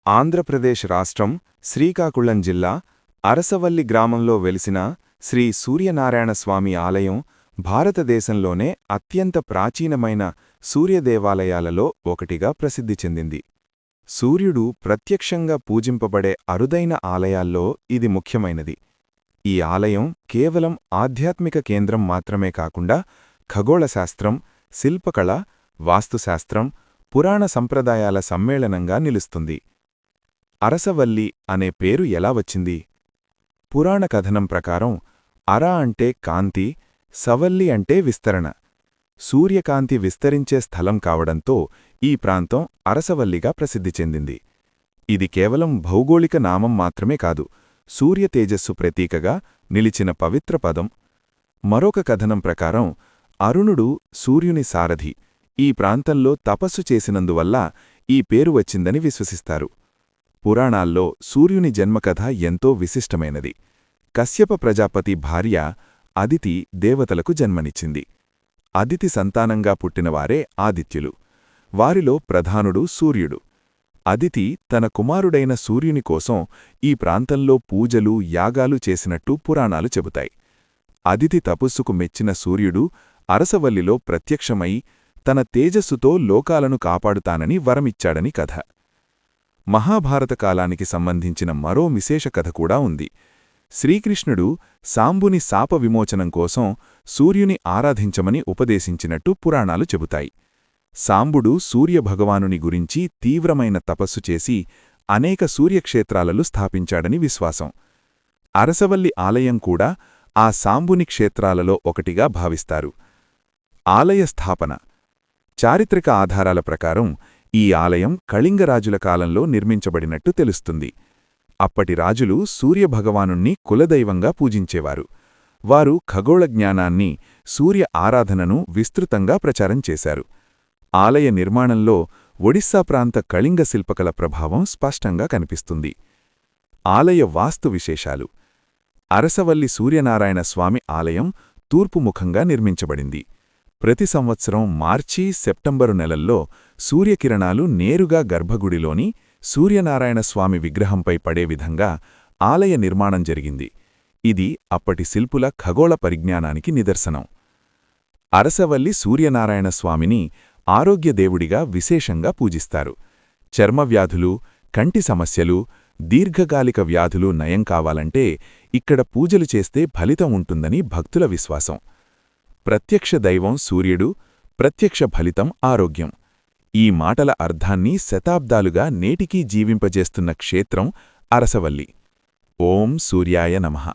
ఆంధ్రప్రదేశ్ రాష్ట్రం శ్రీకాకుళం జిల్లా అరసవల్లి గ్రామంలో వెలిసిన శ్రీ సూర్యనారాయణస్వామి ఆలయం భారతదేశంలోనే అత్యంత ప్రాచీనమైన సూర్యదేవాలయాలలో ఒకటిగా ప్రసిద్ధి చెందింది. సూర్యుడు ప్రత్యక్షంగా పూజింపబడే అరుదైన ఆలయాల్లో ఇది ముఖ్యమైనది. ఈ ఆలయం కేవలం ఆధ్యాత్మిక కేంద్రం మాత్రమే కాకుండా ఖగోళశాస్త్రం, శిల్పకళ, వాస్తుశాస్త్రం, పురాణ సంప్రదాయాల సమ్మేళనంగా నిలుస్తుంది. అరసవల్లి అనే పేరు ఎలా వచ్చింది? పురాణ కథనం ప్రకారం అర అంటే కాంతి, సవల్లి అంటే విస్తరణ. సూర్యకాంతి విస్తరించే స్థలం కావడంతో ఈ ప్రాంతం అరసవల్లిగా ప్రసిద్ధి చెందింది. ఇది కేవలం భౌగోళిక నామం మాత్రమే కాదు, సూర్యతేజస్సు ప్రతీకగా నిలిచిన పవిత్ర పదం. మరొక కథనం ప్రకారం అరుణుడు సూర్యుని సారథి ఈ ప్రాంతంలో తపస్సు చేసినందువల్ల ఈ పేరు వచ్చిందని విశ్వసిస్తారు. పురాణాల్లో సూర్యుని జన్మకథ ఎంతో విశిష్టమైనది. కశ్యప ప్రజాపతి భార్య అదితి దేవతలకు జన్మనిచ్చింది. అదితి సంతానంగా పుట్టినవారే ఆదిత్యులు. వారిలో ప్రధానుడు సూర్యుడు. అదితి తన కుమారుడైన సూర్యుని కోసం ఈ ప్రాంతంలో పూజలు, యాగాలు చేసినట్టు పురాణాలు చెబుతాయి. అదితి తపస్సుకు మెచ్చిన సూర్యుడు అరసవల్లిలో ప్రత్యక్షమై తన తేజస్సుతో లోకాలను కాపాడుతానని వరమిచ్చాడని కథ. మహాభారత కాలానికి సంబంధించిన మరో విశేష కథ కూడా ఉంది. శ్రీకృష్ణుడు సాంబుని శాప విమోచనం కోసం సూర్యుని ఆరాధించమని ఉపదేశించినట్టు పురాణాలు చెబుతాయి. సాంబుడు సూర్యభగవానుని గురించి తీవ్రమైన తపస్సు చేసి అనేక సూర్యక్షేత్రాలను స్థాపించాడని విశ్వాసం. అరసవల్లి ఆలయం కూడా ఆ సాంబుని క్షేత్రాలలో ఒకటిగా భావిస్తారు. ఆలయ స్థాపన. చారిత్రక ఆధారాల ప్రకారం ఈ ఆలయం కళింగరాజుల కాలంలో నిర్మించబడినట్టు తెలుస్తుంది. అప్పటి రాజులు సూర్యభగవానుణ్ణి కులదైవంగా పూజించేవారు. వారు ఖగోళ జ్ఞానాన్ని, సూర్య ఆరాధనను విస్తృతంగా ప్రచారం చేశారు. ఆలయ నిర్మాణంలో ఒడిస్సా ప్రాంత కళింగ శిల్పకళ ప్రభావం స్పష్టంగా కనిపిస్తుంది. ఆలయ వాస్తు విశేషాలు. అరసవల్లి సూర్యనారాయణ స్వామి ఆలయం తూర్పుముఖంగా నిర్మించబడింది. ప్రతి సంవత్సరం మార్చి, సెప్టెంబరు నెలల్లో సూర్యకిరణాలు నేరుగా గర్భగుడిలోని సూర్యనారాయణస్వామి విగ్రహంపై పడే విధంగా ఆలయ నిర్మాణం జరిగింది. ఇది అప్పటి శిల్పుల ఖగోళ పరిజ్ఞానానికి నిదర్శనం. అరసవల్లి సూర్యనారాయణస్వామిని ఆరోగ్యదేవుడిగా విశేషంగా పూజిస్తారు. చర్మవ్యాధులు, కంటి సమస్యలు, దీర్ఘకాలిక వ్యాధులు నయం కావాలంటే ఇక్కడ పూజలు చేస్తే ఫలితం ఉంటుందని భక్తుల విశ్వాసం. ప్రత్యక్ష దైవం సూర్యుడు, ప్రత్యక్ష ఫలితం ఆరోగ్యం. ఈ మాటల అర్థాన్ని శతాబ్దాలుగా నేటికీ జీవింపజేస్తున్న క్షేత్రం అరసవల్లి. ఓం సూర్యాయ నమః.